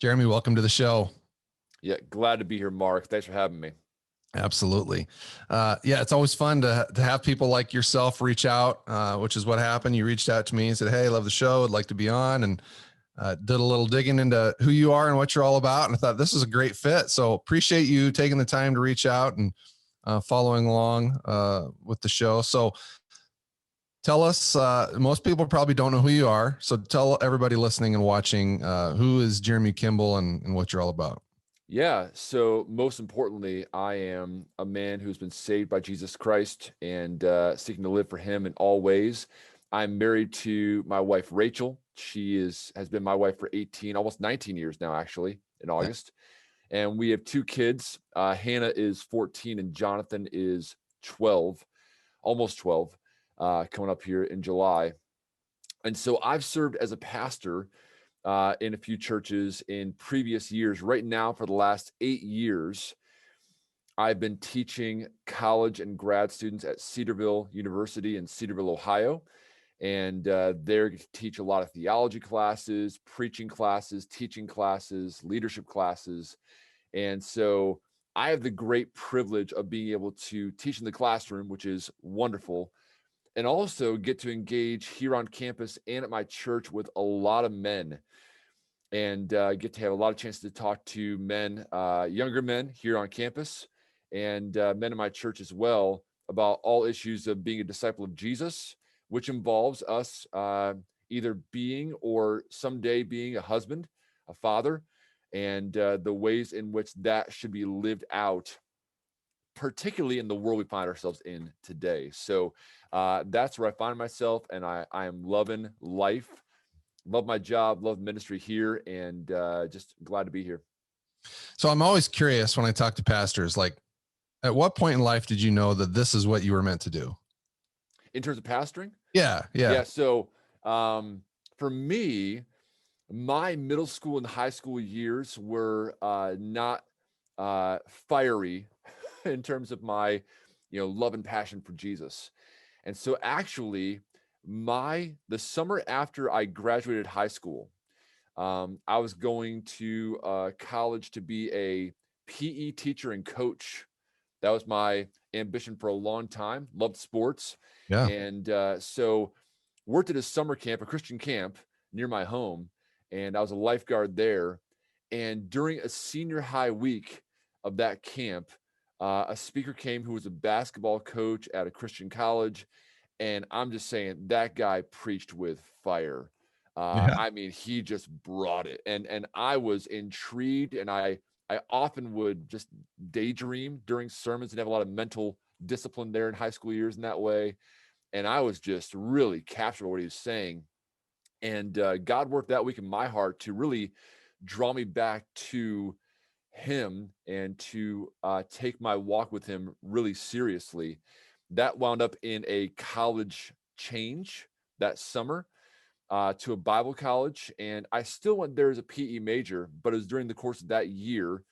Jeremy, welcome to the show. Yeah, glad to be here, Mark. Thanks for having me. Absolutely. Yeah, it's always fun to have people like yourself reach out, which is what happened. You reached out to me and said, hey, I love the show. I'd like to be on, and did a little digging into who you are and what you're all about. And I thought this is a great fit. So appreciate you taking the time to reach out and following along with the show. So tell us, most people probably don't know who you are. So tell everybody listening and watching, who is Jeremy Kimble and what you're all about. Yeah, so most importantly, I am a man who's been saved by Jesus Christ and seeking to live for him in all ways. I'm married to my wife, Rachel. She has been my wife for 18, almost 19 years now, actually, in August. And we have two kids. Hannah is 14 and Jonathan is 12, almost 12, coming up here in July. And so I've served as a pastor in a few churches in previous years. Right now, for the last 8 years, I've been teaching college and grad students at Cedarville University in Cedarville, Ohio. And there to teach a lot of theology classes, preaching classes, teaching classes, leadership classes. And so I have the great privilege of being able to teach in the classroom, which is wonderful, and also get to engage here on campus and at my church with a lot of men, and get to have a lot of chances to talk to men, younger men here on campus, and men in my church as well, about all issues of being a disciple of Jesus, which involves us either being or someday being a husband, a father, and the ways in which that should be lived out, particularly in the world we find ourselves in today. So that's where I find myself, and I am loving life, love my job, love ministry here, and just glad to be here. So I'm always curious when I talk to pastors, like, at what point in life did you know that this is what you were meant to do? In terms of pastoring? Yeah. So for me, my middle school and high school years were not fiery in terms of my, love and passion for Jesus. And so actually, the summer after I graduated high school, I was going to college to be a PE teacher and coach. That was my ambition for a long time. Loved sports. Yeah. And so worked at a summer camp, a Christian camp near my home. And I was a lifeguard there. And during a senior high week of that camp, a speaker came who was a basketball coach at a Christian college. And I'm just saying, that guy preached with fire. Yeah. I mean, he just brought it. And I was intrigued, and I often would just daydream during sermons and have a lot of mental discipline there in high school years in that way. And I was just really captured by what he was saying. And God worked that week in my heart to really draw me back to him and to take my walk with him really seriously. That wound up in a college change that summer to a Bible college. And I still went there as a PE major, but it was during the course of that year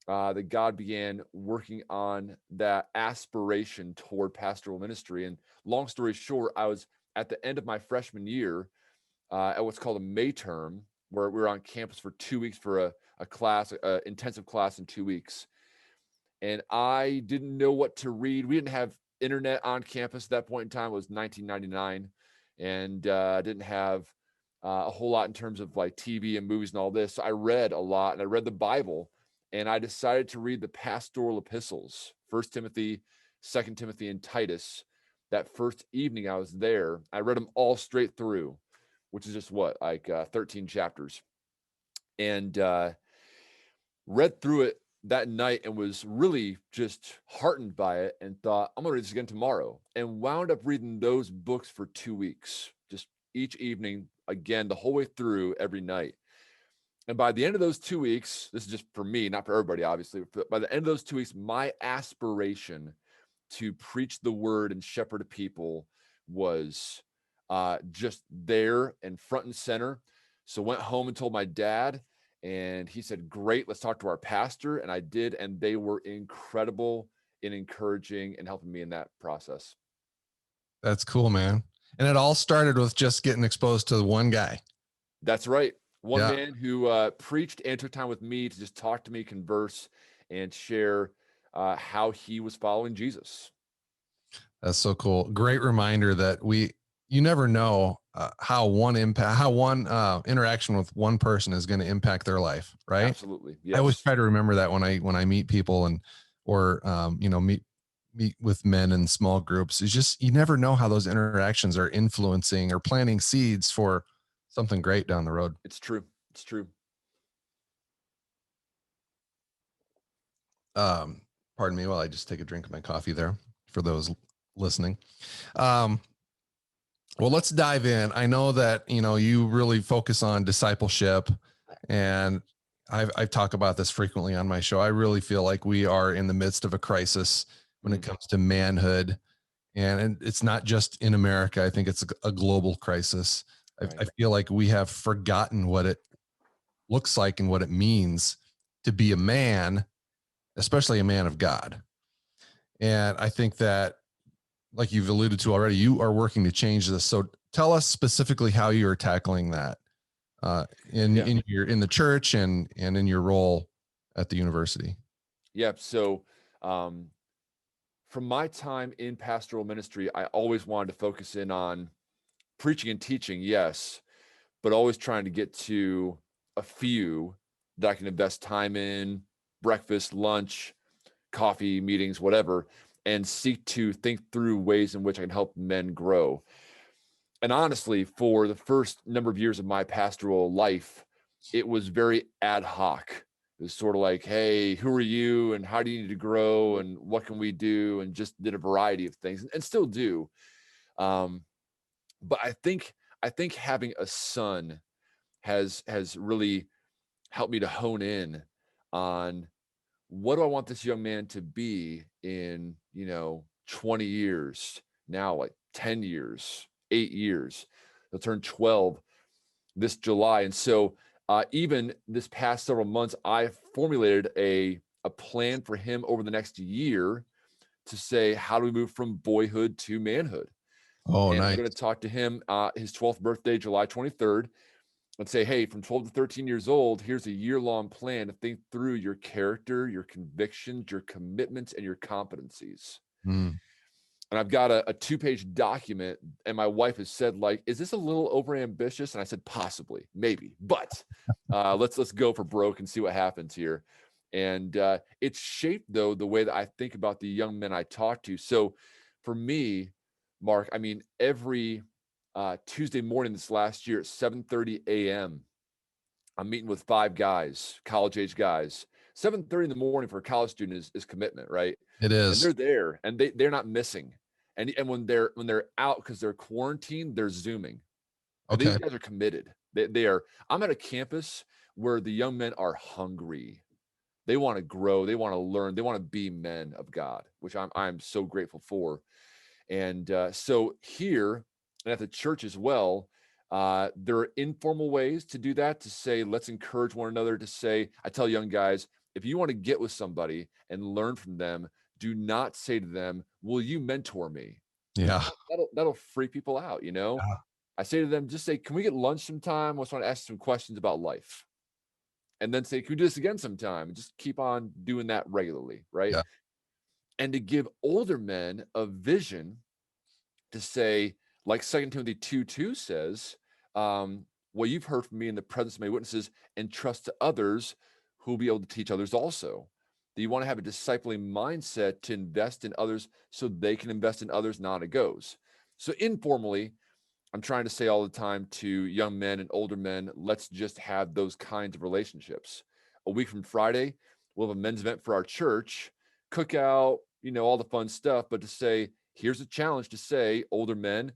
that God began working on that aspiration toward pastoral ministry. And long story short, I was at the end of my freshman year at what's called a May term, where we were on campus for 2 weeks for a class, intensive class in 2 weeks. And I didn't know what to read. We didn't have internet on campus at that point in time. It was 1999. And I didn't have a whole lot in terms of like TV and movies and all this. So I read a lot, and I read the Bible, and I decided to read the pastoral epistles, 1 Timothy, 2 Timothy, and Titus. That first evening I was there, I read them all straight through, which is just 13 chapters, and read through it that night and was really just heartened by it, and thought, I'm going to read this again tomorrow, and wound up reading those books for 2 weeks, just each evening, again, the whole way through, every night. And by the end of those 2 weeks, this is just for me, not for everybody, obviously, but by the end of those 2 weeks, my aspiration to preach the word and shepherd a people was just there and front and center. So went home and told my dad, and he said, great, let's talk to our pastor. And I did, and they were incredible in encouraging and helping me in that process. That's cool, man. And it all started with just getting exposed to one guy. That's right. One Yeah. man who preached and took time with me to just talk to me, converse, and share how he was following Jesus. That's so cool. Great reminder that you never know how one interaction with one person is going to impact their life. Right. Absolutely. I always Yes. try to remember that when I meet people or meet with men in small groups. It's just, you never know how those interactions are influencing or planting seeds for something great down the road. It's true. It's true. Um, Pardon me while I just take a drink of my coffee there for those listening. Um, well, let's dive in. I know that, you really focus on discipleship, and I've talked about this frequently on my show. I really feel like we are in the midst of a crisis when it Mm, comes to manhood. And it's not just in America. I think it's a global crisis. right. I feel like we have forgotten what it looks like and what it means to be a man, especially a man of God. And I think that, like you've alluded to already, you are working to change this. So tell us specifically how you are tackling that Yeah. in the church and in your role at the university. Yeah. So, um, from my time in pastoral ministry, I always wanted to focus in on preaching and teaching, yes, but always trying to get to a few that I can invest time in, breakfast, lunch, coffee, meetings, whatever, and seek to think through ways in which I can help men grow. And honestly, for the first number of years of my pastoral life, it was very ad hoc. It was sort of like, hey, who are you and how do you need to grow and what can we do? And just did a variety of things and still do. Um, but I think having a son has really helped me to hone in on what do I want this young man to be in, 20 years, now like 10 years, 8 years. He'll turn 12 this July. And so even this past several months, I formulated a plan for him over the next year to say, how do we move from boyhood to manhood? Oh, And I'm nice. going to talk to him his 12th birthday, July 23rd, and say, hey, from 12 to 13 years old, here's a year-long plan to think through your character, your convictions, your commitments, and your competencies. Mm. And I've got a two-page document, and my wife has said, like, is this a little overambitious? And I said, possibly, maybe, but let's go for broke and see what happens here. And it's shaped, though, the way that I think about the young men I talk to. So for me, Mark, I mean, every Tuesday morning this last year at 7:30 a.m., I'm meeting with 5 guys, college-age guys. 7:30 in the morning for a college student is commitment, right? It And is. they're there, and they're not missing. And when they're out because they're quarantined, they're Zooming. And these Okay. guys are committed. They are. I'm at a campus where the young men are hungry. They want to grow. They want to learn. They want to be men of God, which I'm so grateful for. And so here and at the church as well, there are informal ways to do that, to say, let's encourage one another to say, I tell young guys, if you want to get with somebody and learn from them, do not say to them, will you mentor me? Yeah. That'll freak people out, you know? Yeah. I say to them, just say, can we get lunch sometime? I just want to ask some questions about life. And then say, can we do this again sometime? And just keep on doing that regularly, right? Yeah. And to give older men a vision to say, like 2 Timothy 2:2 says, well, you've heard from me in the presence of my witnesses, and trust to others who will be able to teach others also. That you want to have a discipling mindset to invest in others so they can invest in others, not it goes. So informally, I'm trying to say all the time to young men and older men, let's just have those kinds of relationships. A week from Friday, we'll have a men's event for our church, cookout, all the fun stuff, but to say, here's a challenge to say, older men,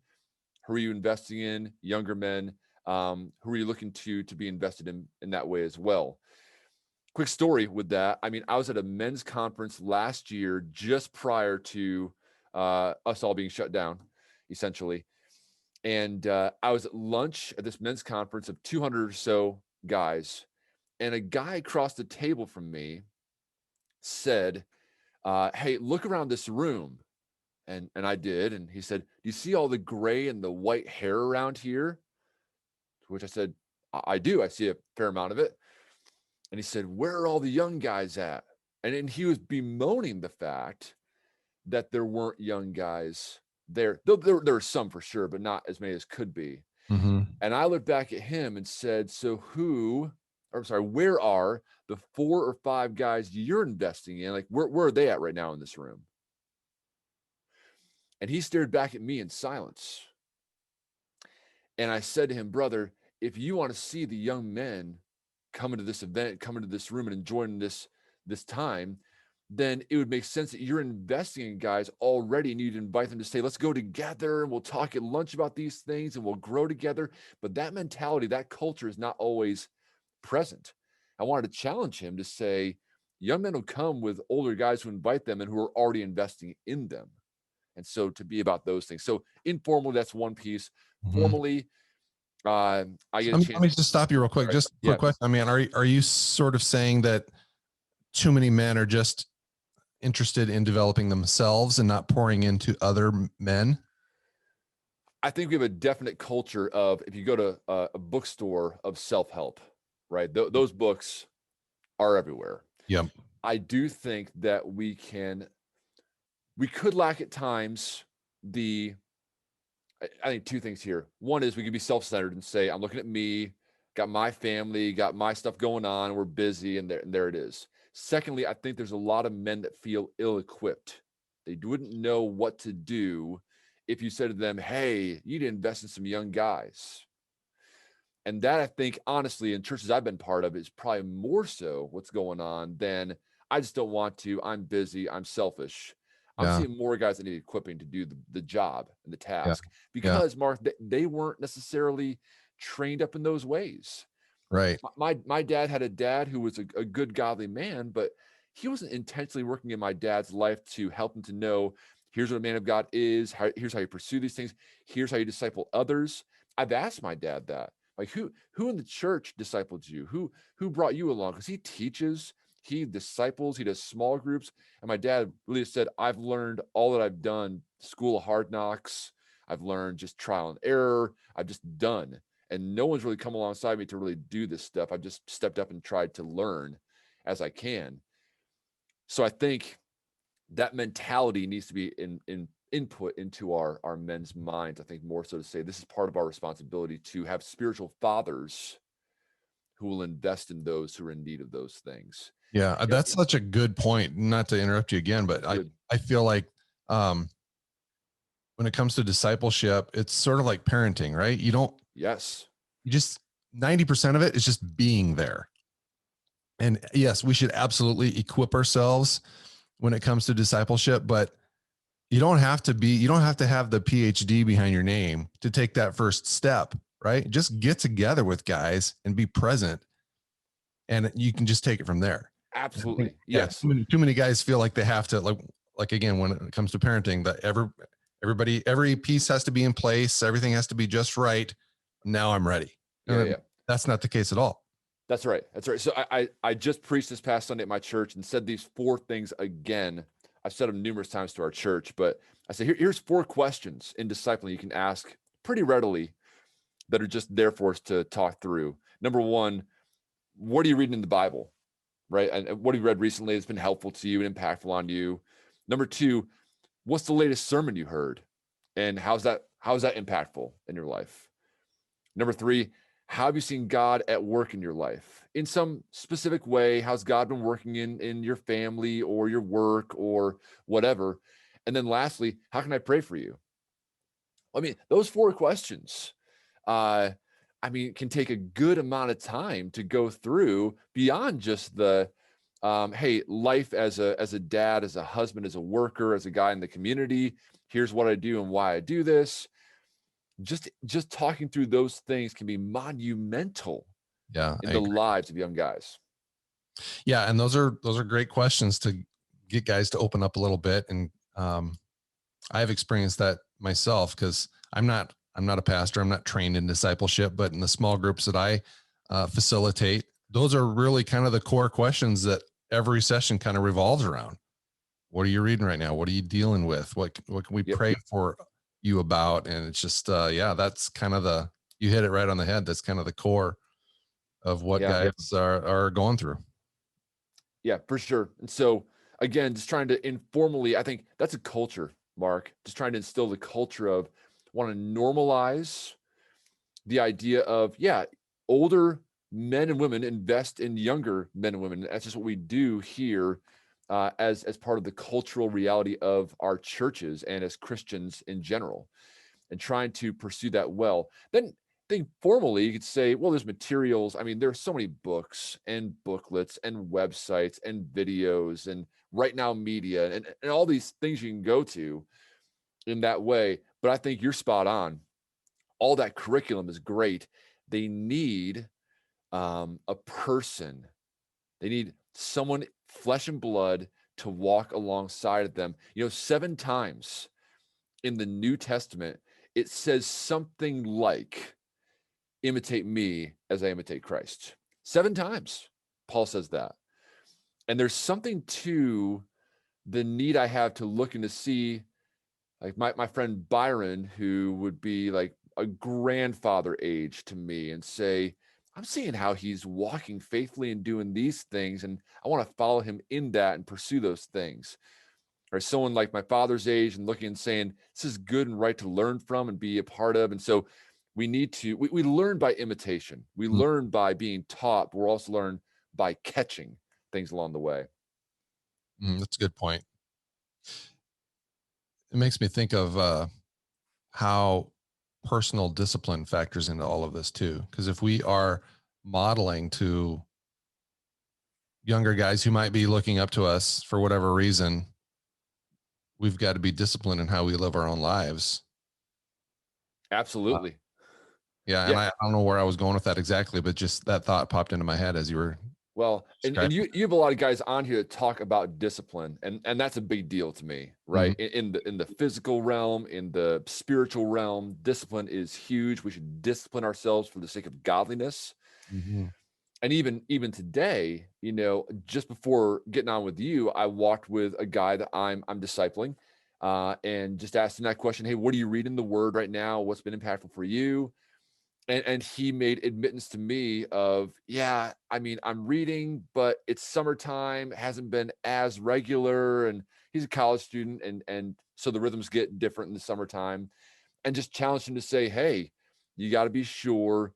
who are you investing in? Younger men, who are you looking to be invested in that way as well? Quick story with that. I mean, I was at a men's conference last year, just prior to us all being shut down, essentially. And I was at lunch at this men's conference of 200 or so guys, and a guy across the table from me said, hey, look around this room. And I did. And he said, do you see all the gray and the white hair around here? To which I said, I do. I see a fair amount of it. And he said, where are all the young guys at? And he was bemoaning the fact that there weren't young guys there. There are some for sure, but not as many as could be. Mm-hmm. And I looked back at him and said, so where are the 4 or 5 guys you're investing in? Like, where are they at right now in this room? And he stared back at me in silence. And I said to him, brother, if you want to see the young men come into this event, come into this room and enjoying this time, then it would make sense that you're investing in guys already and you'd invite them to say, let's go together and we'll talk at lunch about these things and we'll grow together. But that mentality, that culture is not always present. I wanted to challenge him to say, young men will come with older guys who invite them and who are already investing in them. And so to be about those things. So informally, that's one piece. Mm-hmm. Formally, I get a Let chance. me just stop you real quick. Right. Just Yeah. quick question. I mean, are you sort of saying that too many men are just interested in developing themselves and not pouring into other men? I think we have a definite culture of, if you go to a bookstore, of self-help, right? Those books are everywhere. Yep. I do think that we could lack at times I think 2 things here. One is we can be self-centered and say, I'm looking at me, got my family, got my stuff going on, we're busy, and there it is. Secondly, I think there's a lot of men that feel ill-equipped. They wouldn't know what to do if you said to them, hey, you need to invest in some young guys. And that, I think, honestly, in churches I've been part of, is probably more so what's going on than, I just don't want to, I'm busy, I'm selfish. I'm Yeah. seeing more guys that need equipping to do the job and the task, Yeah. because Mark, they weren't necessarily trained up in those ways. Right. My dad had a dad who was a good godly man, but he wasn't intentionally working in my dad's life to help him to know, here's what a man of God is, here's how you pursue these things, here's how you disciple others. I've asked my dad that, like, who in the church discipled you? Who brought you along? Because he teaches, he disciples, he does small groups. And my dad really said, I've learned all that I've done, school of hard knocks. I've learned just trial and error. I've just done. And no one's really come alongside me to really do this stuff. I've just stepped up and tried to learn as I can. So I think that mentality needs to be in input into our men's minds. I think more so to say, this is part of our responsibility to have spiritual fathers who will invest in those who are in need of those things. Yeah. That's such a good point. Not to interrupt you again, but I feel like, when it comes to discipleship, it's sort of like parenting, right? You just 90% of it is just being there. And yes, we should absolutely equip ourselves when it comes to discipleship, but you don't have to have the PhD behind your name to take that first step, right? Just get together with guys and be present, and you can just take it from there. Absolutely. Yes. Too many guys feel like they have to, like again, when it comes to parenting, that every piece has to be in place. Everything has to be just right. Now I'm ready. Yeah. That's not the case at all. That's right. So I just preached this past Sunday at my church and said these 4 things again. I've said them numerous times to our church, but I said, here's 4 questions in discipling you can ask pretty readily that are just there for us to talk through. Number 1, what are you reading in the Bible, right? And what have you read recently that's been helpful to you and impactful on you? Number 2, what's the latest sermon you heard, and how's that impactful in your life? Number 3, how have you seen God at work in your life in some specific way? How's God been working in your family or your work or whatever? And then lastly, how can I pray for you? I mean, those 4 questions, can take a good amount of time to go through, beyond just the, hey, life as a dad, as a husband, as a worker, as a guy in the community. Here's what I do and why I do this. Just talking through those things can be monumental in the lives of young guys. Yeah. And those are great questions to get guys to open up a little bit. And I have experienced that myself, because I'm not a pastor. I'm not trained in discipleship, but in the small groups that I facilitate, those are really kind of the core questions that every session kind of revolves around. What are you reading right now? What are you dealing with? What can we pray for you about? And it's just, that's kind of you hit it right on the head. That's kind of the core. of what Yeah. guys are going through. Yeah, for sure. And so again, just trying to informally, I think that's a culture, Mark, just trying to instill the culture of want to normalize the idea of, yeah, older men and women invest in younger men and women. That's just what we do here as part of the cultural reality of our churches and as Christians in general, and trying to pursue that well. Then think formally, you could say, well, there's materials. I mean, there's so many books and booklets and websites and videos and right now media and all these things you can go to in that way. But I think you're spot on. All that curriculum is great. They need a person. They need someone flesh and blood to walk alongside of them. 7 times in the New Testament, it says something like, imitate me as I imitate Christ. 7 times, Paul says that. And there's something to the need I have to look and to see, like my friend Byron, who would be like a grandfather age to me, and say, I'm seeing how he's walking faithfully and doing these things, and I want to follow him in that and pursue those things. Or someone like my father's age and looking and saying, this is good and right to learn from and be a part of. And so we need to, we learn by imitation. We learn by being taught, but we're also learn by catching things along the way. That's a good point. It makes me think of how personal discipline factors into all of this too. Because if we are modeling to younger guys who might be looking up to us for whatever reason, we've got to be disciplined in how we live our own lives. Absolutely. Yeah. And I don't know where I was going with that exactly, but just that thought popped into my head as you were. Well, and you have a lot of guys on here that talk about discipline, and that's a big deal to me, right? In the physical realm, in the spiritual realm, discipline is huge. We should discipline ourselves for the sake of godliness. And even today, just before getting on with you, I walked with a guy that I'm discipling, and just asked him that question: hey, what are you reading in the Word right now? What's been impactful for you? And he made admittance to me of, yeah, I mean, I'm reading, but it's summertime, hasn't been as regular, and he's a college student, and so the rhythms get different in the summertime, and just challenged him to say, hey, you got to be sure,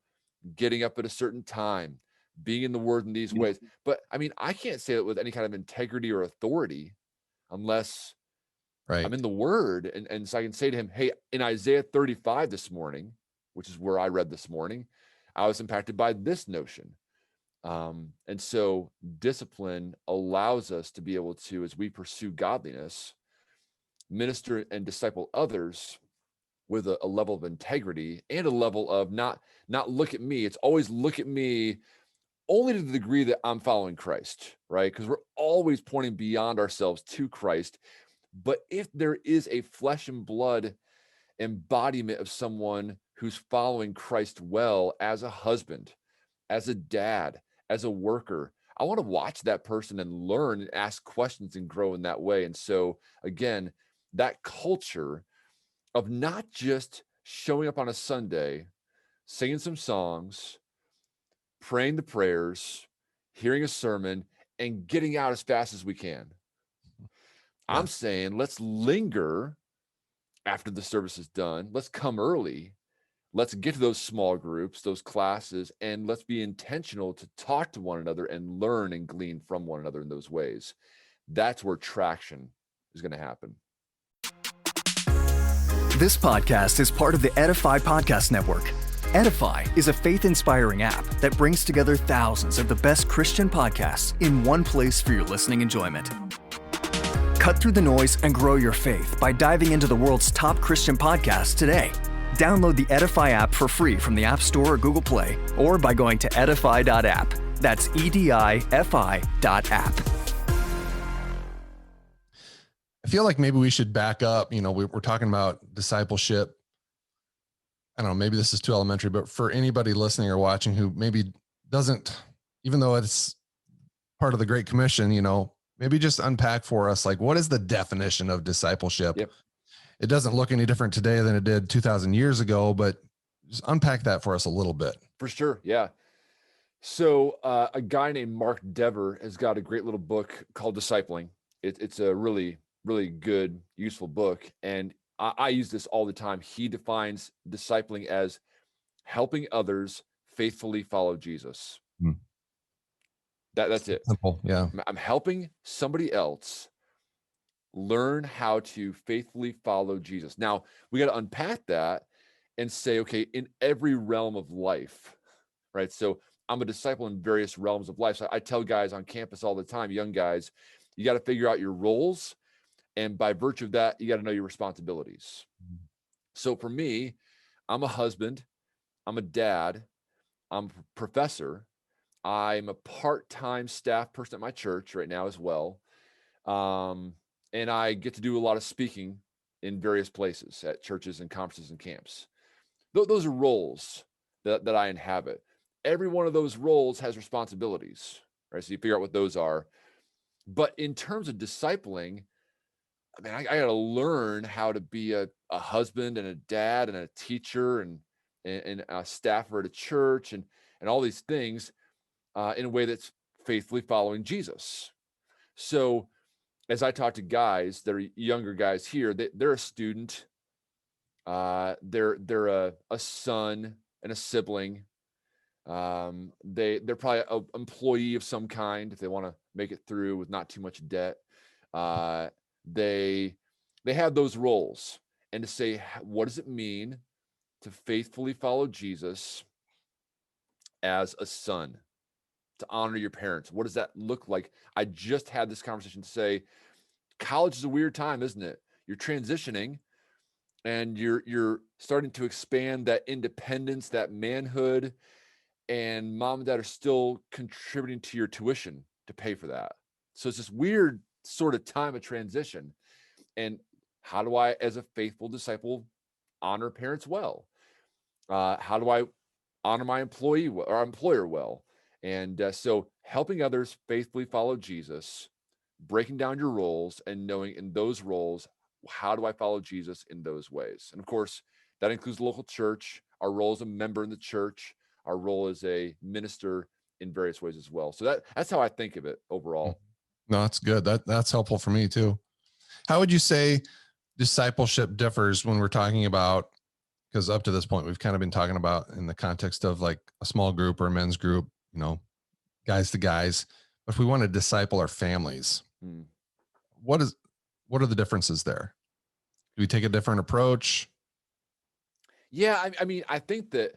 getting up at a certain time, being in the Word in these ways. But I mean, I can't say it with any kind of integrity or authority unless I'm in the Word. And so I can say to him, hey, in Isaiah 35 this morning, which is where I read this morning, I was impacted by this notion. And so discipline allows us to be able to, as we pursue godliness, minister and disciple others with a level of integrity and a level of not look at me. It's always look at me only to the degree that I'm following Christ, right? Because we're always pointing beyond ourselves to Christ. But if there is a flesh and blood embodiment of someone who's following Christ well, as a husband, as a dad, as a worker, I want to watch that person and learn and ask questions and grow in that way. And so again, that culture of not just showing up on a Sunday, singing some songs, praying the prayers, hearing a sermon, and getting out as fast as we can. I'm saying let's linger after the service is done. Let's come early. Let's get to those small groups, those classes, and let's be intentional to talk to one another and learn and glean from one another in those ways. That's where traction is going to happen. This podcast is part of the Edify Podcast Network. Edify is a faith-inspiring app that brings together thousands of the best Christian podcasts in one place for your listening enjoyment. Cut through the noise and grow your faith by diving into the world's top Christian podcasts today. Download the Edify app for free from the App Store or Google Play, or by going to edify.app. That's edifi.app. I feel like maybe we should back up. We're talking about discipleship. I don't know, maybe this is too elementary, but for anybody listening or watching who maybe doesn't, even though it's part of the Great Commission, maybe just unpack for us, like, what is the definition of discipleship? Yep. It doesn't look any different today than it did 2,000 years ago, but just unpack that for us a little bit. For sure. Yeah. So a guy named Mark Dever has got a great little book called Discipling. It's a really, really good, useful book. And I use this all the time. He defines discipling as helping others faithfully follow Jesus. Hmm. That's it. Simple. Yeah. I'm helping somebody else learn how to faithfully follow Jesus. Now, we got to unpack that and say, okay, in every realm of life, right? So I'm a disciple in various realms of life. So I tell guys on campus all the time, young guys, you got to figure out your roles. And by virtue of that, you got to know your responsibilities. So for me, I'm a husband, I'm a dad, I'm a professor, I'm a part-time staff person at my church right now as well. And I get to do a lot of speaking in various places at churches and conferences and camps. Those are roles that I inhabit. Every one of those roles has responsibilities, right? So you figure out what those are. But in terms of discipling, I mean, I got to learn how to be a husband and a dad and a teacher and a staffer at a church and all these things in a way that's faithfully following Jesus. So as I talk to guys that are younger guys here, they're a student, they're a son and a sibling. They're probably an employee of some kind if they want to make it through with not too much debt. Uh, they have those roles, and to say what does it mean to faithfully follow Jesus as a son, to honor your parents? What does that look like? I just had this conversation to say college is a weird time, isn't it? You're transitioning and you're starting to expand that independence, that manhood, and mom and dad are still contributing to your tuition to pay for that. So it's this weird sort of time of transition. And how do I, as a faithful disciple, honor parents well? How do I honor my employee or employer well? And so helping others faithfully follow Jesus, breaking down your roles and knowing in those roles, how do I follow Jesus in those ways? And of course, that includes the local church, our role as a member in the church, our role as a minister in various ways as well. So that's how I think of it overall. No, that's good. That's helpful for me too. How would you say discipleship differs when we're talking about, because up to this point, we've kind of been talking about in the context of like a small group or a men's group, guys to guys, but if we want to disciple our families, what are the differences there? Do we take a different approach? Yeah, I mean, I think that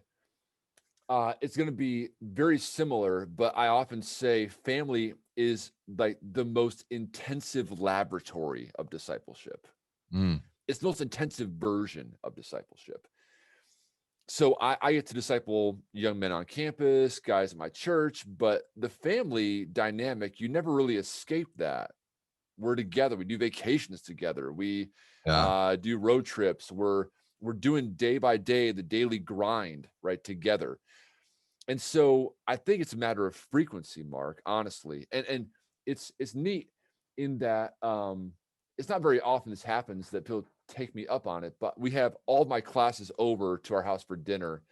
it's going to be very similar, but I often say family is like the most intensive laboratory of discipleship. It's the most intensive version of discipleship. So I get to disciple young men on campus, guys at my church, but the family dynamic, you never really escape that. We're together. We do vacations together. We do road trips. We're doing day by day, the daily grind, right, together. And so I think it's a matter of frequency, Mark, honestly. And it's neat in that it's not very often this happens that people take me up on it, but we have all of my classes over to our house for dinner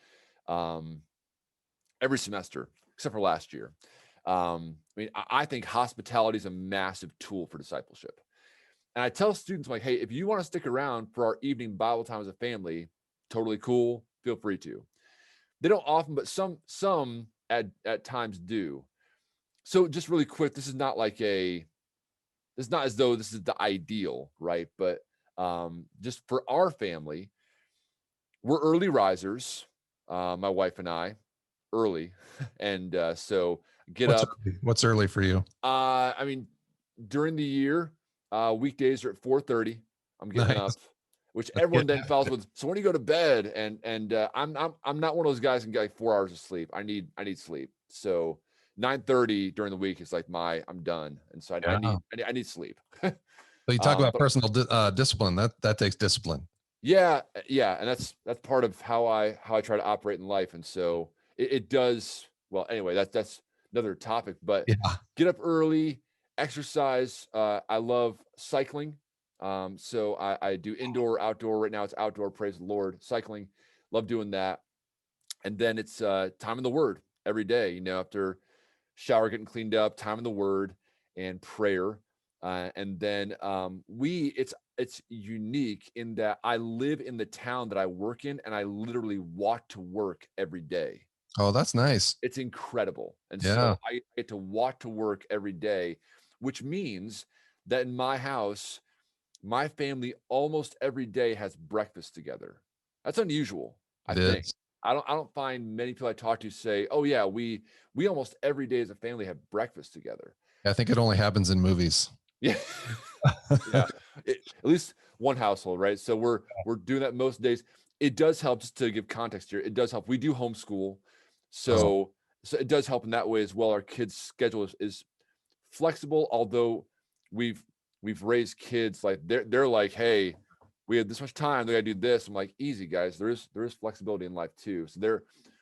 every semester, except for last year. I mean, I think hospitality is a massive tool for discipleship. And I tell students, like, hey, if you want to stick around for our evening Bible time as a family, totally cool, feel free to. They don't often, but some at times do. So just really quick, this is not as though this is the ideal, right? But just for our family, we're early risers, my wife and I, early. And so get What's up. early? What's early for you? I mean, during the year, weekdays are at 4:30. I'm getting up, which everyone then follows with. So when do you go to bed? And I'm not one of those guys who can get like 4 hours of sleep. I need sleep. So 9:30 during the week is like I'm done, and so I need sleep. So you talk about personal discipline. That takes discipline. Yeah, and that's part of how I try to operate in life, and so it does. Well, anyway, that's another topic. But get up early, exercise. I love cycling, so I do indoor, outdoor. Right now, it's outdoor. Praise the Lord, cycling. Love doing that. And then it's time in the Word. every day, after shower, getting cleaned up, time in the Word and prayer. And then it's unique in that I live in the town that I work in, and I literally walk to work every day. Oh, that's nice. It's incredible. And Yeah. so I get to walk to work every day, which means that in my house, my family almost every day has breakfast together. That's unusual, I It think. is. I don't find many people I talk to say, "Oh yeah, we almost every day as a family have breakfast together." I think it only happens in movies. Yeah. Yeah. At least one household, right? So we're doing that most days. It does help, just to give context here. It does help. We do homeschool. Oh, So it does help in that way as well. Our kids' schedule is flexible, although we've raised kids like they're like, hey, we have this much time, they gotta do this. I'm like, easy guys, there is flexibility in life too. So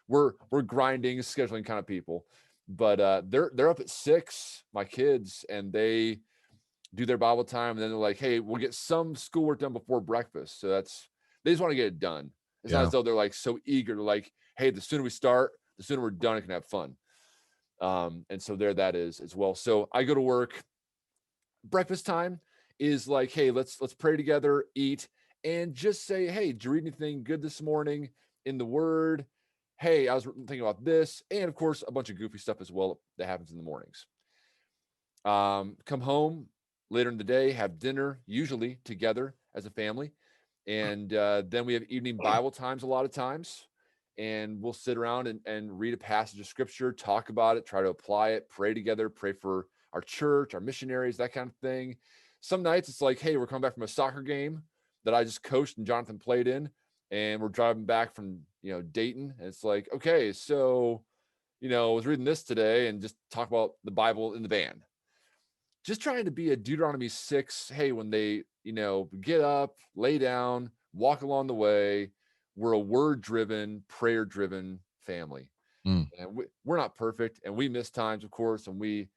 we're grinding, scheduling kind of people. But they're up at 6, my kids, and they do their Bible time, and then they're like, hey, we'll get some schoolwork done before breakfast. So they just want to get it done. It's not yeah. as though they're like so eager to like, hey, the sooner we start, the sooner we're done and can have fun. And so there that is as well. So I go to work. Breakfast time is like, hey, let's pray together, eat, and just say, hey, did you read anything good this morning in the Word? Hey, I was thinking about this, and of course, a bunch of goofy stuff as well that happens in the mornings. Come home later in the day, have dinner, usually together as a family, and then we have evening Bible times a lot of times, and we'll sit around and read a passage of Scripture, talk about it, try to apply it, pray together, pray for our church, our missionaries, that kind of thing. Some nights it's like, hey, we're coming back from a soccer game that I just coached and Jonathan played in, and we're driving back from Dayton, and it's like, okay, so I was reading this today, and just talk about the Bible in the van. Just trying to be a Deuteronomy 6. Hey, when they get up, lay down, walk along the way, we're a word-driven, prayer-driven family. Mm. And we're not perfect, and we miss times, of course, and we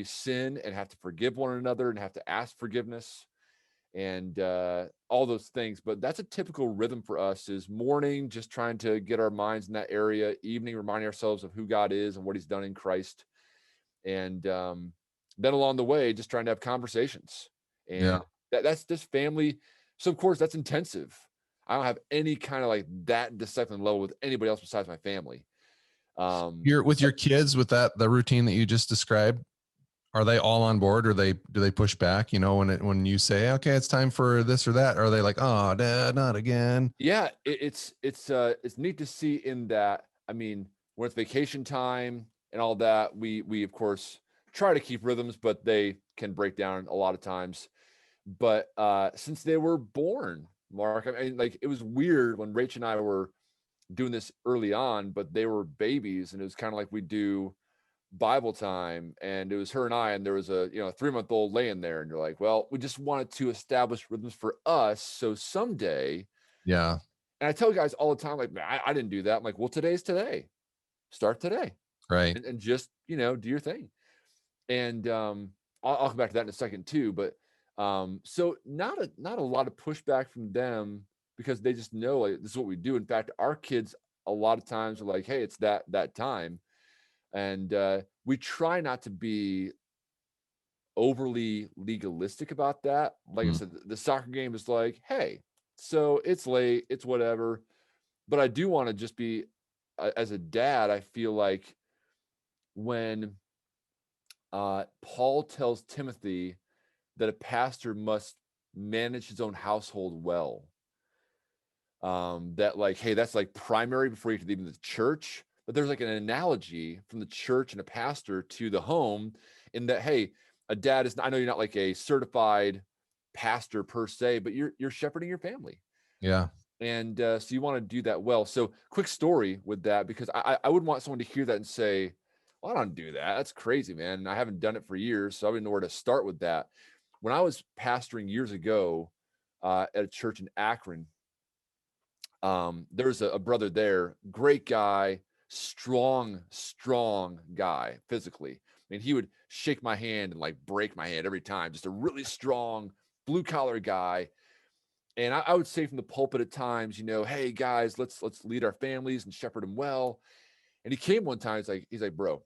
sin and have to forgive one another and have to ask forgiveness and all those things. But that's a typical rhythm for us: is morning, just trying to get our minds in that area; evening, reminding ourselves of who God is and what He's done in Christ; and then along the way, just trying to have conversations. Yeah. And that's just family. So of course, that's intensive. I don't have any kind of like that discipline level with anybody else besides my family. You're with your kids with the routine that you just described. Are they all on board, or do they push back? When you say, okay, it's time for this or that, are they like, oh, Dad, not again? Yeah, it's neat to see in that. I mean, when it's vacation time and all that, we of course try to keep rhythms, but they can break down a lot of times. But since they were born, Mark, I mean, like, it was weird when Rach and I were doing this early on, but they were babies, and it was kind of like we do Bible time, and it was her and I, and there was a 3-month-old laying there, and you're like, well, we just wanted to establish rhythms for us, so someday. Yeah. And I tell guys all the time, like, man, I didn't do that. I'm like, well, today's today. Start today, Right. and just do your thing. And I'll come back to that in a second too. But so not a lot of pushback from them, because they just know, like, this is what we do. In fact, our kids a lot of times are like, hey, it's that time. And we try not to be overly legalistic about that. Like I Mm. said, the soccer game is like, hey, so it's late, it's whatever. But I do want to just be, as a dad, I feel like when Paul tells Timothy that a pastor must manage his own household well, that, like, hey, that's like primary before you get to even the church. But there's like an analogy from the church and a pastor to the home, in that, hey, a dad is, I know you're not like a certified pastor per se, but you're shepherding your family. Yeah. And so you want to do that well. So quick story with that, because I wouldn't want someone to hear that and say, well, I don't do that. That's crazy, man. I haven't done it for years, so I didn't know where to start with that. When I was pastoring years ago at a church in Akron, there's a brother there, great guy, strong guy physically. I mean, he would shake my hand and like break my hand every time. Just a really strong blue collar guy. And I would say from the pulpit at times, hey guys, let's lead our families and shepherd them well. And he came one time, he's like, bro,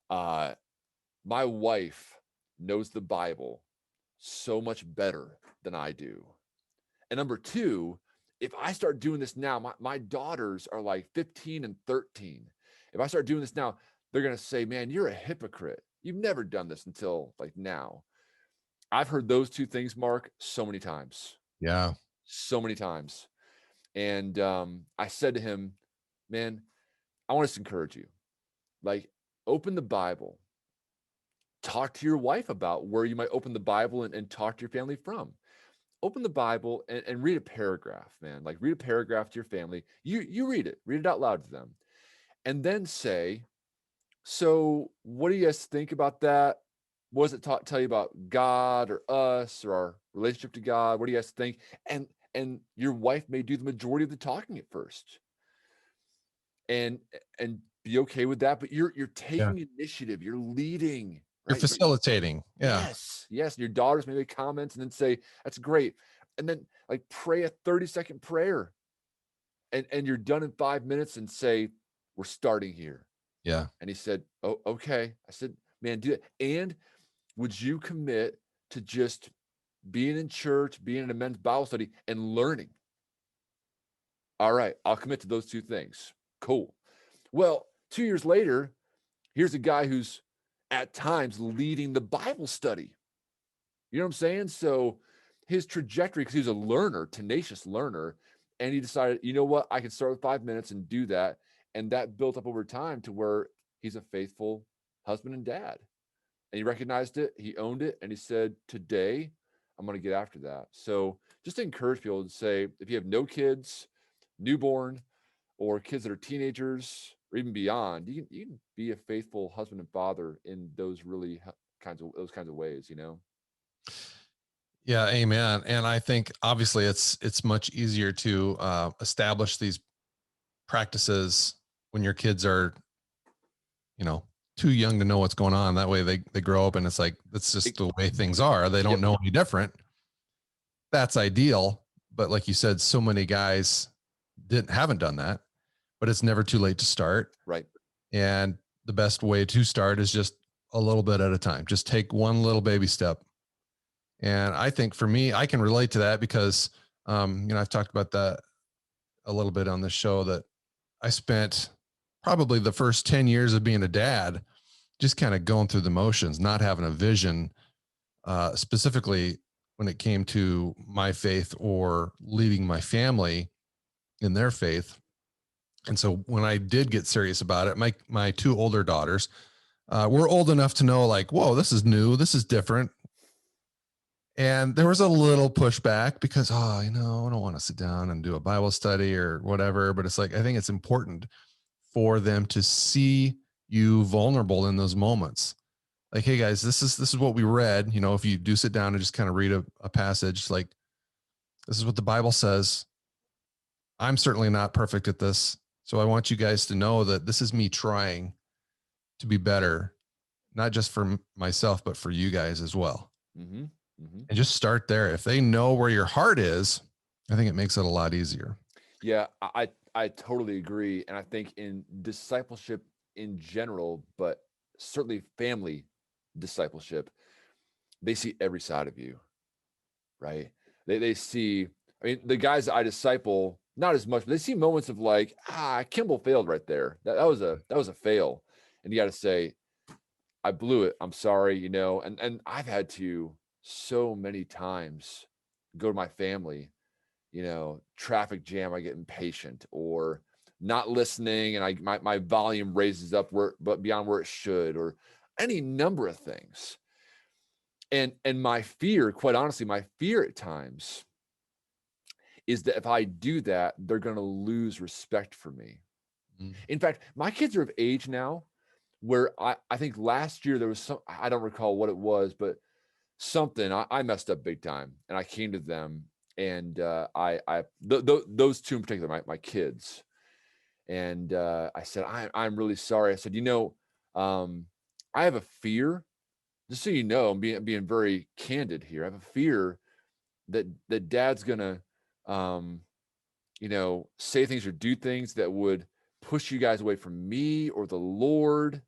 my wife knows the Bible so much better than I do. And number two, if I start doing this now, my daughters are like 15 and 13. If I start doing this now, they're going to say, man, you're a hypocrite. You've never done this until like now. I've heard those two things, Mark, so many times. Yeah. So many times. And I said to him, man, I want to encourage you. Like, open the Bible. Talk to your wife about where you might open the Bible and talk to your family from. Open the Bible and read a paragraph, man. Like, read a paragraph to your family. You read it out loud to them. And then say, so what do you guys think about that? What does it tell you about God or us or our relationship to God? What do you guys think? And your wife may do the majority of the talking at first. And be okay with that. But you're taking initiative, you're leading. You're Right? facilitating. Yeah. Yes. And your daughters may make comments and then say, that's great. And then like pray a 30-second prayer. And you're done in 5 minutes and say, we're starting here. Yeah. And he said, oh, okay. I said, man, do it. And would you commit to just being in church, being in a men's Bible study and learning? All right, I'll commit to those two things. Cool. Well, 2 years later, here's a guy who's at times leading the Bible study. You know what I'm saying? So his trajectory, because he was a learner, tenacious learner, and he decided, you know what, I can start with 5 minutes and do that. And that built up over time to where he's a faithful husband and dad. And he recognized it, he owned it, and he said, today, I'm going to get after that. So just to encourage people to say, if you have no kids, newborn, or kids that are teenagers, or even beyond, you can be a faithful husband and father in those kinds of ways, you know? Yeah, amen. And I think obviously it's much easier to establish these practices when your kids are, too young to know what's going on. That way they grow up and it's like, that's just the way things are. They don't know any different. That's ideal. But like you said, so many guys haven't done that, but it's never too late to start. Right. And the best way to start is just a little bit at a time. Just take one little baby step. And I think for me, I can relate to that because, I've talked about that a little bit on the show, that I spent probably the first 10 years of being a dad just kind of going through the motions, not having a vision, specifically when it came to my faith or leading my family in their faith. And so when I did get serious about it, my two older daughters were old enough to know, like, whoa, this is new, this is different. And there was a little pushback because, I don't want to sit down and do a Bible study or whatever. But it's like, I think it's important for them to see you vulnerable in those moments. Like, hey guys, this is what we read. If you do sit down and just kind of read a passage, like, this is what the Bible says. I'm certainly not perfect at this. So I want you guys to know that this is me trying to be better, not just for myself, but for you guys as well. Mm-hmm. Mm-hmm. And just start there. If they know where your heart is, I think it makes it a lot easier. Yeah, I totally agree. And I think in discipleship in general, but certainly family discipleship, they see every side of you, right? They see, the guys that I disciple, not as much, but they see moments of like, Kimble failed right there. That was a fail. And you got to say, I blew it. I'm sorry, and I've had to so many times go to my family, traffic jam, I get impatient or not listening, and my volume raises up but beyond where it should, or any number of things. And my fear, quite honestly, my fear at times is that if I do that, they're going to lose respect for me. Mm. In fact, my kids are of age now where I think last year there was I don't recall what it was, but something I messed up big time, and I came to them, and those two in particular, my kids, and I said, I'm really sorry. I said, I have a fear, just so you know, I'm being very candid here. I have a fear that Dad's gonna say things or do things that would push you guys away from me or the Lord.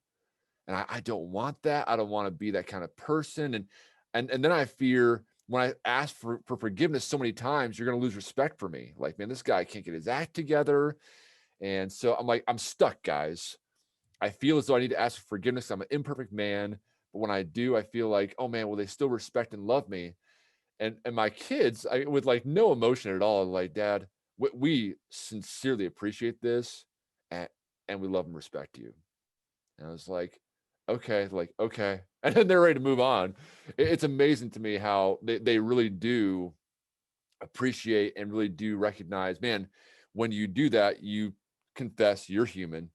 And I don't want that. I don't want to be that kind of person. And then I fear when I ask for forgiveness so many times, you're going to lose respect for me. Like, man, this guy can't get his act together. And so I'm like, I'm stuck, guys. I feel as though I need to ask for forgiveness. I'm an imperfect man. But when I do, I feel like, oh man, will they still respect and love me? And my kids, with like no emotion at all, like, Dad, we sincerely appreciate this, and we love and respect you. And I was like, okay. And then they're ready to move on. It's amazing to me how they really do appreciate and really do recognize, man, when you do that, you confess you're human.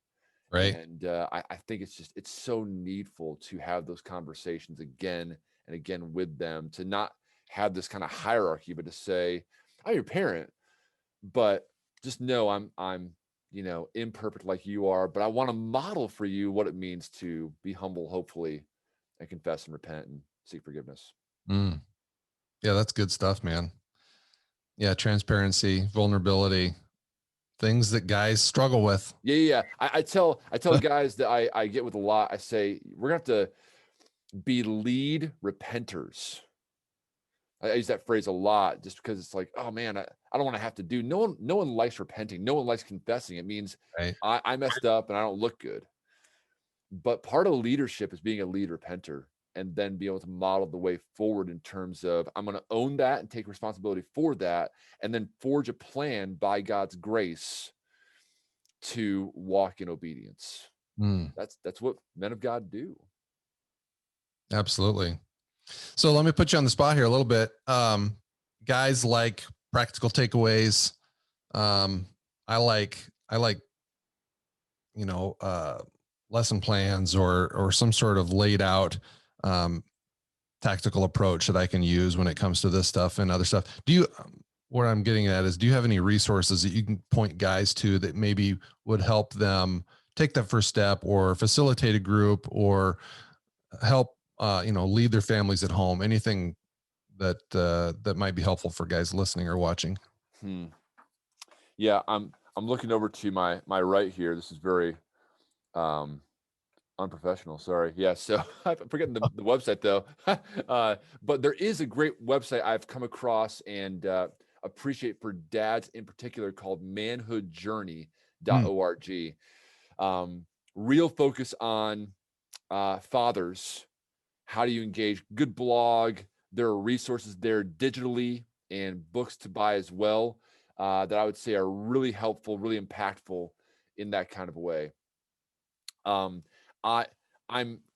Right. And I think it's so needful to have those conversations again and again with them, to not have this kind of hierarchy, but to say, I'm your parent, but just know I'm imperfect like you are, but I want to model for you what it means to be humble, hopefully, and confess and repent and seek forgiveness. Mm. Yeah, that's good stuff, man. Yeah, transparency, vulnerability, things that guys struggle with. Yeah. I tell guys that I get with a lot, I say, we're gonna have to be lead repenters. I use that phrase a lot just because it's like, oh man, I don't want to have to do. No one likes repenting. No one likes confessing. It means Right. I messed up and I don't look good. But part of leadership is being a lead repenter and then be able to model the way forward in terms of, I'm going to own that and take responsibility for that, and then forge a plan by God's grace to walk in obedience. Mm, That's what men of God do. absolutely. So let me put you on the spot here a little bit. Guys like practical takeaways. I like, lesson plans or some sort of laid out, tactical approach that I can use when it comes to this stuff and other stuff. What I'm getting at is, do you have any resources that you can point guys to that maybe would help them take that first step, or facilitate a group, or help, lead their families at home? Anything that might be helpful for guys listening or watching? Yeah, I'm looking over to my right here. This is very unprofessional. Sorry. Yeah. So I'm forgetting the website though. But there is a great website I've come across and appreciate for dads in particular, called manhoodjourney.org. Real focus on fathers. How do you engage? Good blog. There are resources there digitally and books to buy as well, that I would say are really helpful, really impactful in that kind of a way. I'm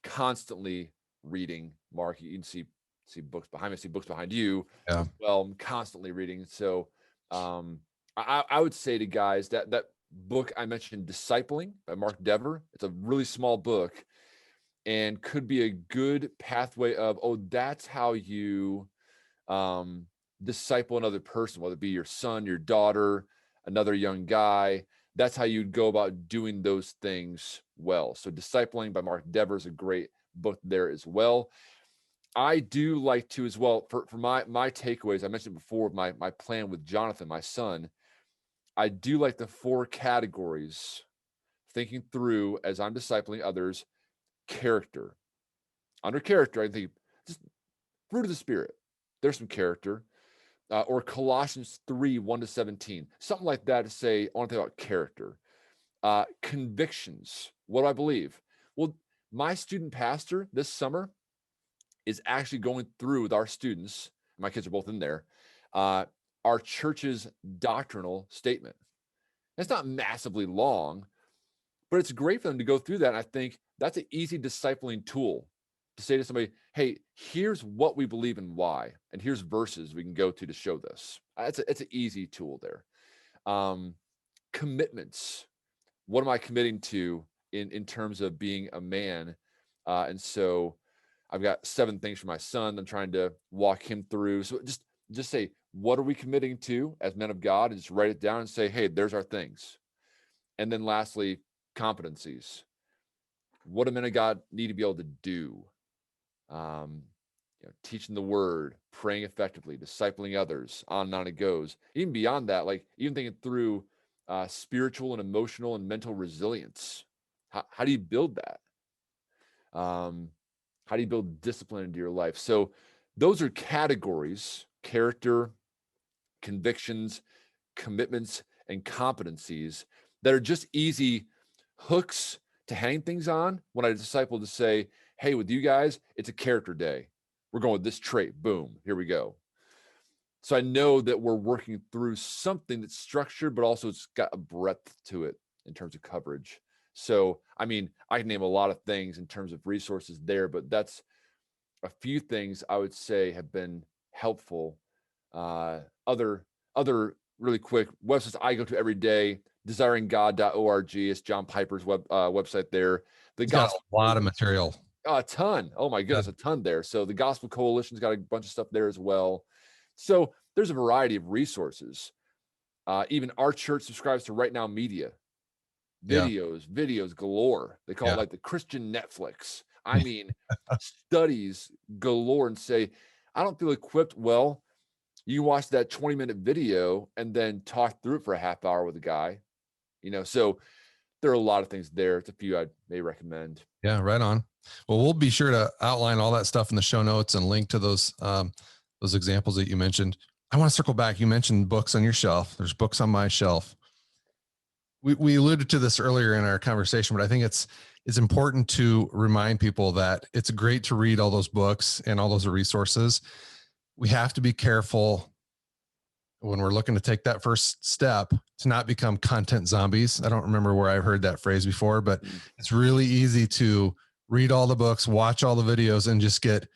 constantly reading, Mark. You can see books behind me, see books behind you. Yeah. Well, I'm constantly reading. So I would say to guys that book I mentioned, Discipling by Mark Dever, it's a really small book and could be a good pathway of, that's how you disciple another person, whether it be your son, your daughter, another young guy. That's how you'd go about doing those things well. So Discipling by Mark Dever is a great book there as well. I do like to as well, for my takeaways, I mentioned before, my plan with Jonathan, my son, I do like the 4 categories, thinking through as I'm discipling others. Character. Under character, I think just fruit of the Spirit. There's some character. Or Colossians 3, 1-17, something like that, to say, I want to think about character. Convictions. What do I believe? Well, my student pastor this summer is actually going through with our students, my kids are both in there, our church's doctrinal statement. It's not massively long, but it's great for them to go through that. And I think that's an easy discipling tool to say to somebody, hey, here's what we believe and why, and here's verses we can go to show this. It's an easy tool there. Commitments. What am I committing to in terms of being a man? And so I've got 7 things for my son I'm trying to walk him through. So just say, what are we committing to as men of God? And just write it down and say, hey, there's our things. And then lastly, competencies. What do men of God need to be able to do? Teaching the word, praying effectively, discipling others, on and on it goes. Even beyond that, like even thinking through spiritual and emotional and mental resilience. How do you build that? How do you build discipline into your life? So those are categories: character, convictions, commitments, and competencies that are just easy hooks to hang things on when I disciple to say, hey, with you guys, it's a character day. We're going with this trait. Boom, here we go. So I know that we're working through something that's structured, but also it's got a breadth to it in terms of coverage. So, I mean, I can name a lot of things in terms of resources there, but that's a few things I would say have been helpful. Other really quick websites I go to every day: desiringgod.org. It's John Piper's website there. The He's got Gospel, a lot of material. a ton. Oh my goodness, a ton there. So the Gospel Coalition's got a bunch of stuff there as well. So there's a variety of resources. Even our church subscribes to Right Now Media. Videos galore. They call it like the Christian Netflix. I mean, studies galore, and say, I don't feel equipped. Well, you watch that 20-minute video and then talk through it for a half hour with a guy, so there are a lot of things there. It's a few I may recommend. Yeah, right on. Well, we'll be sure to outline all that stuff in the show notes and link to those examples that you mentioned. I want to circle back. You mentioned books on your shelf. There's books on my shelf. We alluded to this earlier in our conversation, but I think it's important to remind people that it's great to read all those books and all those resources. We have to be careful when we're looking to take that first step to not become content zombies. I don't remember where I've heard that phrase before, but it's really easy to read all the books, watch all the videos, and just get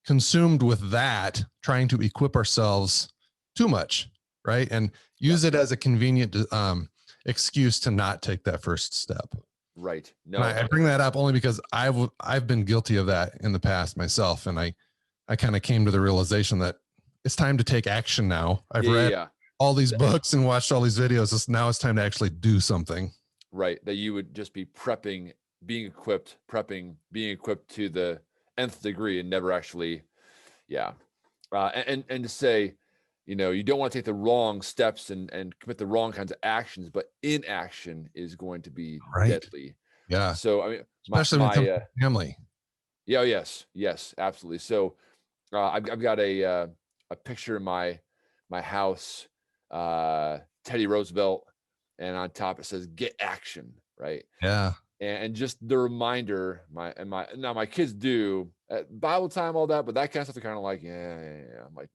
consumed with that, trying to equip ourselves too much, right? And use it as a convenient excuse to not take that first step. Right. No, And I bring that up only because I've been guilty of that in the past myself, and I kind of came to the realization that it's time to take action now. I've read all these books and watched all these videos. Now it's time to actually do something. Right. That you would just be prepping, being equipped to the nth degree and never actually, and to say, you don't want to take the wrong steps and commit the wrong kinds of actions, but inaction is going to be deadly. Yeah. So, I mean, especially when it comes to family. Yeah. Yes, absolutely. So I've got a picture in my house, Teddy Roosevelt, and on top it says "Get Action," right? Yeah. And just the reminder, my kids do at Bible time, all that, but that kind of stuff, they're kind of like, yeah. I'm like,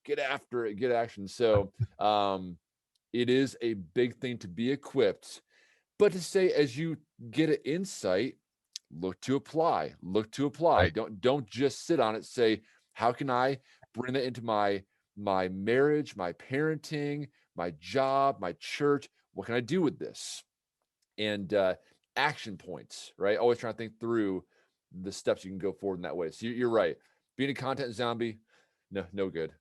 get after it, get action. So it is a big thing to be equipped, but to say, as you get an insight, look to apply. Right. Don't just sit on it. Say, how can I bring that into my marriage, my parenting, my job, my church? What can I do with this? And action points, right? Always trying to think through the steps you can go forward in that way. So you're right. Being a content zombie, no good.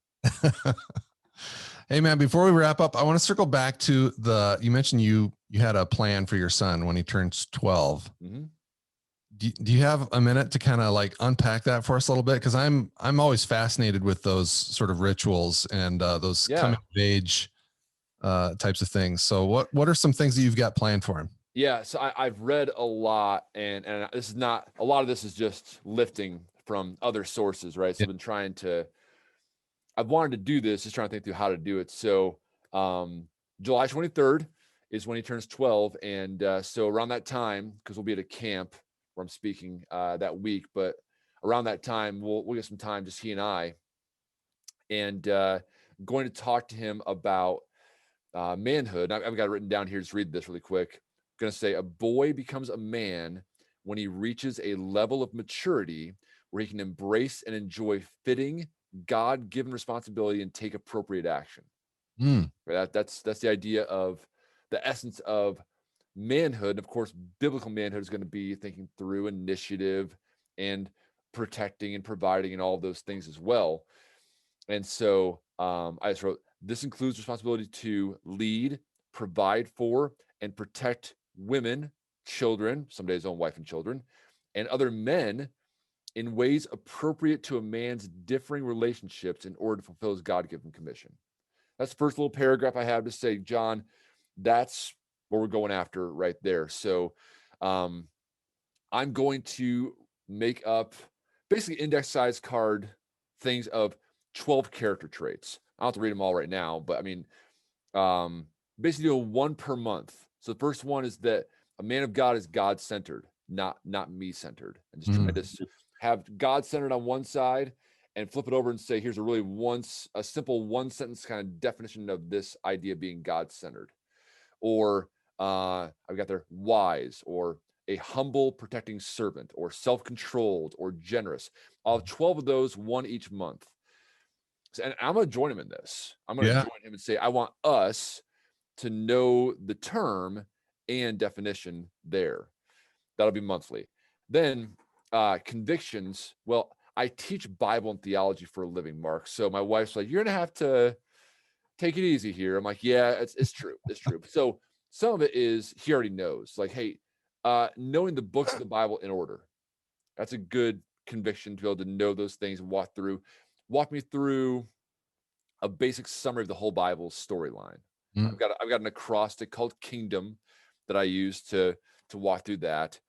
Hey man, before we wrap up, I want to circle back to you mentioned you had a plan for your son when he turns 12. Mm-hmm. Do you have a minute to kind of like unpack that for us a little bit? Because I'm always fascinated with those sort of rituals and those coming of age types of things. So what are some things that you've got planned for him? Yeah, so I've read a lot, and this is not, a lot of this is just lifting from other sources, right? So I've wanted to do this, just trying to think through how to do it. So July 23rd is when he turns 12. And so around that time, because we'll be at a camp where I'm speaking that week, but around that time, we'll get some time, just he and I, and going to talk to him about manhood. I've got it written down here. Just read this really quick. I'm going to say, a boy becomes a man when he reaches a level of maturity where he can embrace and enjoy fitting God-given responsibility and take appropriate action. Right? That's the idea of the essence of manhood. Of course, biblical manhood is going to be thinking through initiative and protecting and providing and all of those things as well. And so I just wrote, this includes responsibility to lead, provide for, and protect women, children, someday his own wife and children, and other men in ways appropriate to a man's differing relationships in order to fulfill his God-given commission. That's the first little paragraph I have to say, John, that's what we're going after right there. So I'm going to make up basically index size card things of 12 character traits. I don't have to read them all right now, but I mean, basically do one per month. So the first one is that a man of God is God-centered, not me-centered. And just try to have God-centered on one side and flip it over and say, here's a simple one sentence kind of definition of this idea being God-centered. Or I've got there wise, or a humble, protecting servant, or self-controlled, or generous. I'll have 12 of those, one each month. And I'm going to join him in this. I'm going to join him and say, I want us to know the term and definition there. That'll be monthly. Then convictions. Well, I teach Bible and theology for a living, Mark. So my wife's like, you're going to have to take it easy here. I'm like, yeah, it's true. It's true. So some of it is he already knows. Like, hey, knowing the books of the Bible in order. That's a good conviction to be able to know those things and walk me through a basic summary of the whole Bible storyline. I've got an acrostic called Kingdom that I use to walk through that.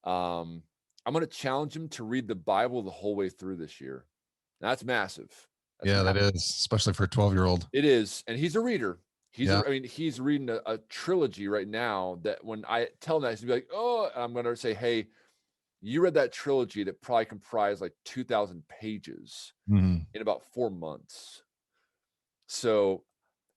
I'm going to challenge him to read the Bible the whole way through this year. That's massive. That is, especially for a 12-year-old. It is, and he's a reader. He's reading a trilogy right now that when I tell him that, he's gonna be like, oh, I'm going to say, hey, you read that trilogy that probably comprised like 2,000 pages in about 4 months. So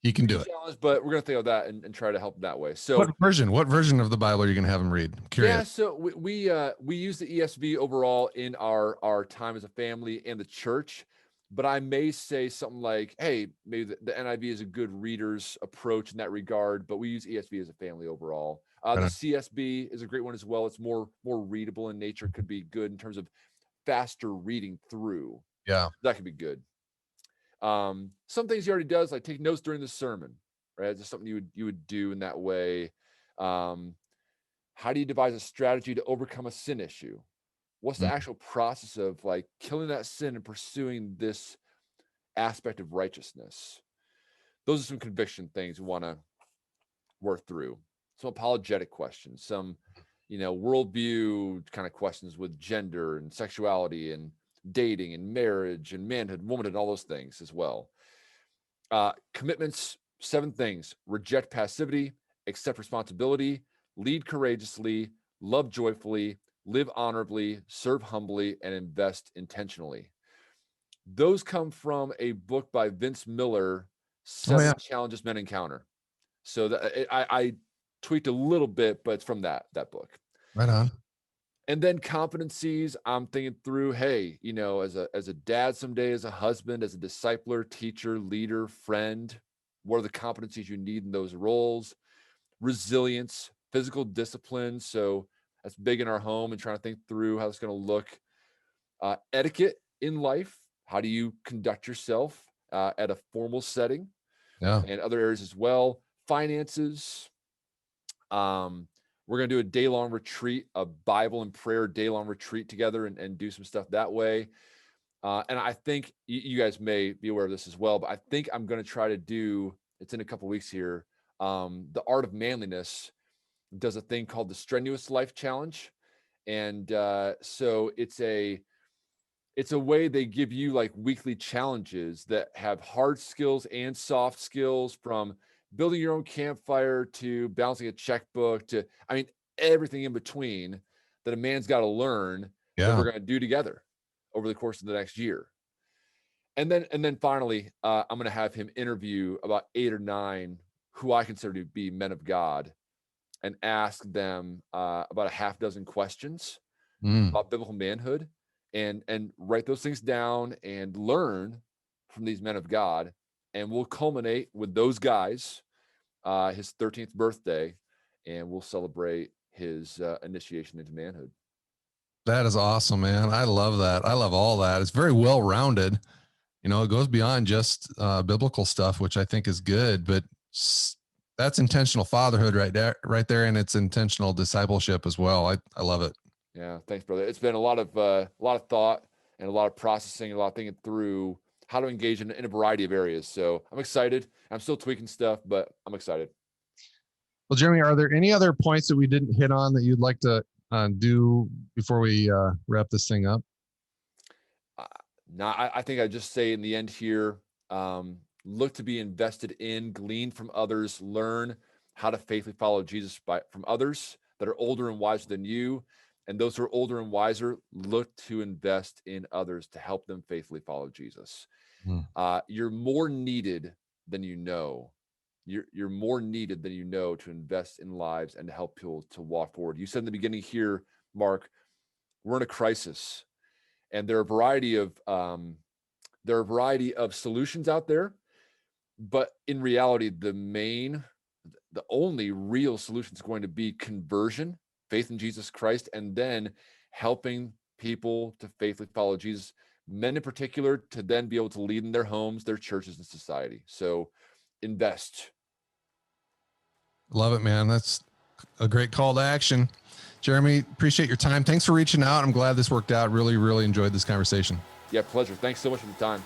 he can do it. But we're going to think of that and try to help him that way. So what version of the Bible are you going to have him read? I'm curious. Yeah, so we use the ESV overall in our time as a family and the church. But I may say something like, hey, maybe the NIV is a good reader's approach in that regard, but we use ESV as a family overall. The CSB is a great one as well. It's more readable in nature. Could be good in terms of faster reading through. Yeah. That could be good. Some things he already does, like take notes during the sermon, right? It's just something you would do in that way. How do you devise a strategy to overcome a sin issue? What's the actual process of like killing that sin and pursuing this aspect of righteousness? Those are some conviction things we want to work through. Some apologetic questions, some, worldview kind of questions with gender and sexuality and dating and marriage and manhood, womanhood, and all those things as well. Commitments, 7 things: reject passivity, accept responsibility, lead courageously, love joyfully, live honorably, serve humbly, and invest intentionally. Those come from a book by Vince Miller, 7 Challenges Men Encounter. So I tweaked a little bit, but it's from that book. Right on. And then competencies, I'm thinking through, hey, as a dad someday, as a husband, as a discipler, teacher, leader, friend, what are the competencies you need in those roles? Resilience, physical discipline. So that's big in our home and trying to think through how it's going to look. Etiquette in life. How do you conduct yourself at a formal setting? Yeah. And other areas as well. Finances. We're going to do a day-long retreat, a Bible and prayer day-long retreat together and do some stuff that way. And I think you guys may be aware of this as well, but I think I'm going to try to do, it's in a couple of weeks here, the Art of Manliness does a thing called the Strenuous Life Challenge. And so it's a way they give you like weekly challenges that have hard skills and soft skills, from building your own campfire to balancing a checkbook to, everything in between that a man's got to learn that we're going to do together over the course of the next year. And then finally, I'm going to have him interview about 8 or 9 who I consider to be men of God and ask them about a half dozen questions about biblical manhood and write those things down and learn from these men of God. And we'll culminate with those guys, his 13th birthday, and we'll celebrate his initiation into manhood. That is awesome, man. I love that. I love all that. It's very well-rounded. It goes beyond just biblical stuff, which I think is good, but that's intentional fatherhood right there. And it's intentional discipleship as well. I love it. Yeah. Thanks, brother. It's been a lot of thought and a lot of processing, a lot of thinking through how to engage in a variety of areas. So I'm excited. I'm still tweaking stuff, but I'm excited. Well, Jeremy, are there any other points that we didn't hit on that you'd like to do before we wrap this thing up? No, I think I just say in the end here, look to be invested in, glean from others, learn how to faithfully follow Jesus from others that are older and wiser than you. And those who are older and wiser, look to invest in others to help them faithfully follow Jesus. You're more needed than you know. You're more needed than you know to invest in lives and to help people to walk forward. You said in the beginning here, Mark, we're in a crisis, and there are a variety of solutions out there, but in reality, the only real solution is going to be conversion, faith in Jesus Christ, and then helping people to faithfully follow Jesus, men in particular, to then be able to lead in their homes, their churches, and society. So invest. Love it, man. That's a great call to action. Jeremy, appreciate your time. Thanks for reaching out. I'm glad this worked out. Really, really enjoyed this conversation. Yeah, pleasure. Thanks so much for the time.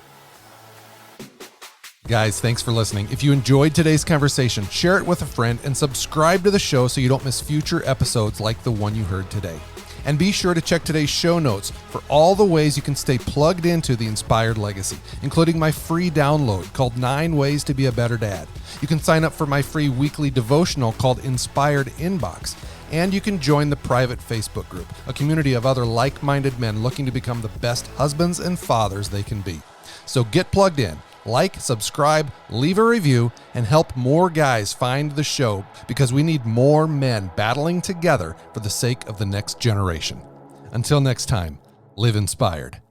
Guys, thanks for listening. If you enjoyed today's conversation, share it with a friend and subscribe to the show so you don't miss future episodes like the one you heard today. And be sure to check today's show notes for all the ways you can stay plugged into the Inspired Legacy, including my free download called 9 Ways to Be a Better Dad. You can sign up for my free weekly devotional called Inspired Inbox. And you can join the private Facebook group, a community of other like-minded men looking to become the best husbands and fathers they can be. So get plugged in. Like, subscribe, leave a review, and help more guys find the show, because we need more men battling together for the sake of the next generation. Until next time, live inspired.